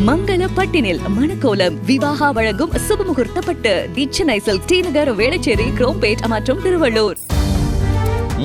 மங்கள பட்டினில் மணக்கோலம் விவாகா வழங்கும் சுபமுகூர்த்த பட்டு தி Chennai silk D நகர், வேளச்சேரி, குரோம்பேட் மற்றும் திருவள்ளூர்.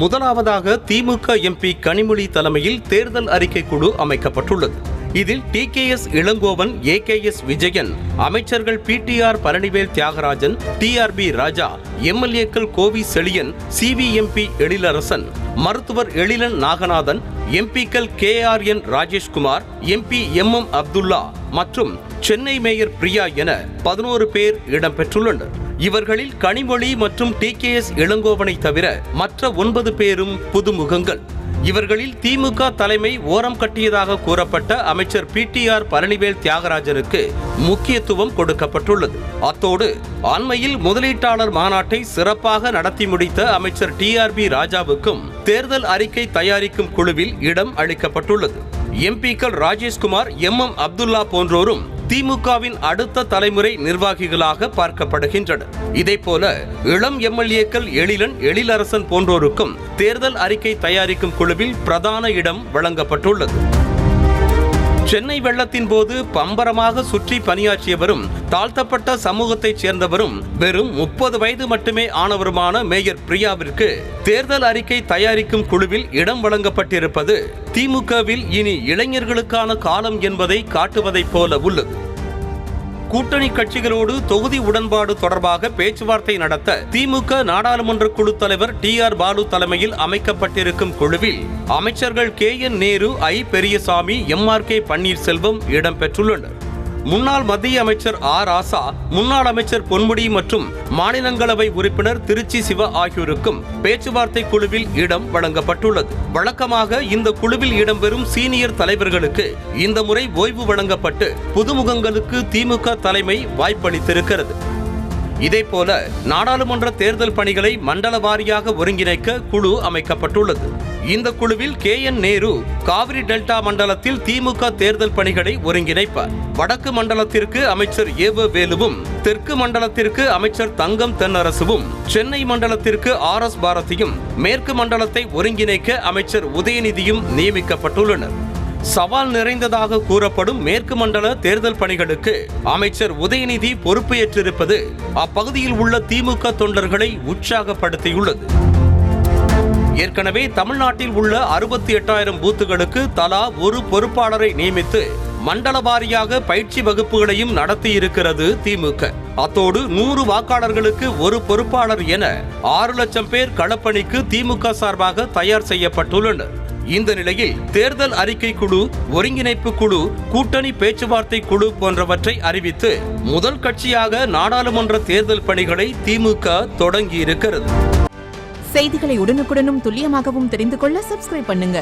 முதலாவதாக திமுக எம்பி கனிமொழி தலைமையில் தேர்தல் அறிக்கை குழு அமைக்கப்பட்டுள்ளது. இதில் டிகேஎஸ் இளங்கோவன், ஏகேஎஸ் விஜயன், அமைச்சர்கள் பிடிஆர் பழனிவேல் தியாகராஜன், டிஆர்பி ராஜா, எம்எல்ஏக்கள் கோவி செழியன், சிவிஎம்பி எழிலரசன், மருத்துவர் எழிலன் நாகநாதன், எம்பிக்கள் KRN Rajeshkumar, MP MM Abdullah மற்றும் சென்னை மேயர் பிரியா என 11 பேர் இடம்பெற்றுள்ளனர். இவர்களில் கனிமொழி மற்றும் டிகேஎஸ் இளங்கோவனை தவிர மற்ற 9 பேரும் புதுமுகங்கள். இவர்களில் திமுக தலைமை ஓரம் கட்டியதாக கூறப்பட்ட அமைச்சர் பிடிஆர் பழனிவேல் தியாகராஜனுக்கு முக்கியத்துவம் கொடுக்கப்பட்டுள்ளது. அத்தோடு அண்மையில் முதலீட்டாளர் மாநாட்டை சிறப்பாக நடத்தி முடித்த அமைச்சர் டிஆர்பி ராஜாவுக்கும் தேர்தல் அறிக்கை தயாரிக்கும் குழுவில் இடம் அளிக்கப்பட்டுள்ளது. எம்பிக்கள் ராஜேஷ்குமார், எம்எம் அப்துல்லா போன்றோரும் திமுகவின் அடுத்த தலைமுறை நிர்வாகிகளாக பார்க்கப்படுகின்றனர். இதேபோல இளம் எம்எல்ஏக்கள் எழிலன், எழிலரசன் போன்றோருக்கும் தேர்தல் அறிக்கை தயாரிக்கும் குழுவில் பிரதான இடம் வழங்கப்பட்டுள்ளது. சென்னை வெள்ளத்தின் போது பம்பரமாக சுற்றி பணியாற்றியவரும் தாழ்த்தப்பட்ட சமூகத்தைச் சேர்ந்தவரும் வெறும் 30 வயது மட்டுமே ஆனவருமான மேயர் பிரியாவிற்கு தேர்தல் அறிக்கை தயாரிக்கும் குழுவில் இடம் வழங்கப்பட்டிருப்பது திமுகவில் இனி இளைஞர்களுக்கான காலம் என்பதை காட்டுவதைப் போல உள்ளது. கூட்டணி கட்சிகளோடு தொகுதி உடன்பாடு தொடர்பாக பேச்சுவார்த்தை நடத்த திமுக நாடாளுமன்ற குழு தலைவர் டிஆர் பாலு தலைமையில் அமைக்கப்பட்டிருக்கும் குழுவில் அமைச்சர்கள் கேஎன் நேரு, ஐ பெரியசாமி, எம்ஆர்கே பன்னீர்செல்வம் இடம்பெற்றுள்ளனர். முன்னாள் மத்திய அமைச்சர் ஆர் ராசா, முன்னாள் அமைச்சர் பொன்முடி மற்றும் மாநிலங்களவை உறுப்பினர் திருச்சி சிவா ஆகியோருக்கும் பேச்சுவார்த்தை குழுவில் இடம் வழங்கப்பட்டுள்ளது. வழக்கமாக இந்த குழுவில் இடம்பெறும் சீனியர் தலைவர்களுக்கு இந்த முறை ஓய்வு வழங்கப்பட்டு புதுமுகங்களுக்கு திமுக தலைமை வாய்ப்பளித்திருக்கிறது. இதேபோல நாடாளுமன்ற தேர்தல் பணிகளை மண்டல வாரியாக ஒருங்கிணைக்க குழு அமைக்கப்பட்டுள்ளது. இந்த குழுவில் கேஎன் நேரு காவிரி டெல்டா மண்டலத்தில் திமுக தேர்தல் பணிகளை ஒருங்கிணைப்பார். வடக்கு மண்டலத்திற்கு அமைச்சர் ஏவ வேலுவும், தெற்கு மண்டலத்திற்கு அமைச்சர் தங்கம் தென்னரசுவும், சென்னை மண்டலத்திற்கு RS பாரதியும், மேற்கு மண்டலத்தை ஒருங்கிணைக்க அமைச்சர் உதயநிதியும் நியமிக்கப்பட்டுள்ளனர். சவால் நிறைந்ததாக கூறப்படும் மேற்கு மண்டல தேர்தல் பணிகளுக்கு அமைச்சர் உதயநிதி பொறுப்பேற்றிருப்பது அப்பகுதியில் உள்ள திமுக தொண்டர்களை உற்சாகப்படுத்தியுள்ளது. ஏற்கனவே தமிழ்நாட்டில் உள்ள 68,000 பூத்துகளுக்கு தலா ஒரு பொறுப்பாளரை நியமித்து மண்டல வாரியாக பயிற்சி வகுப்புகளையும் நடத்தியிருக்கிறது திமுக. அத்தோடு 100 வாக்காளர்களுக்கு ஒரு பொறுப்பாளர் என 6 லட்சம் பேர் களப்பணிக்கு திமுக சார்பாக தயார் செய்யப்பட்டுள்ளனர். இந்த நிலையில் தேர்தல் அறிக்கை குழு, ஒருங்கிணைப்பு குழு, கூட்டணி பேச்சுவார்த்தை குழு போன்றவற்றை அறிவித்து முதல் கட்சியாக நாடாளுமன்ற தேர்தல் பணிகளை திமுக தொடங்கியிருக்கிறது. செய்திகளை உடனுக்குடனும் துல்லியமாகவும் தெரிந்து கொள்ள சப்ஸ்கிரைப் பண்ணுங்க.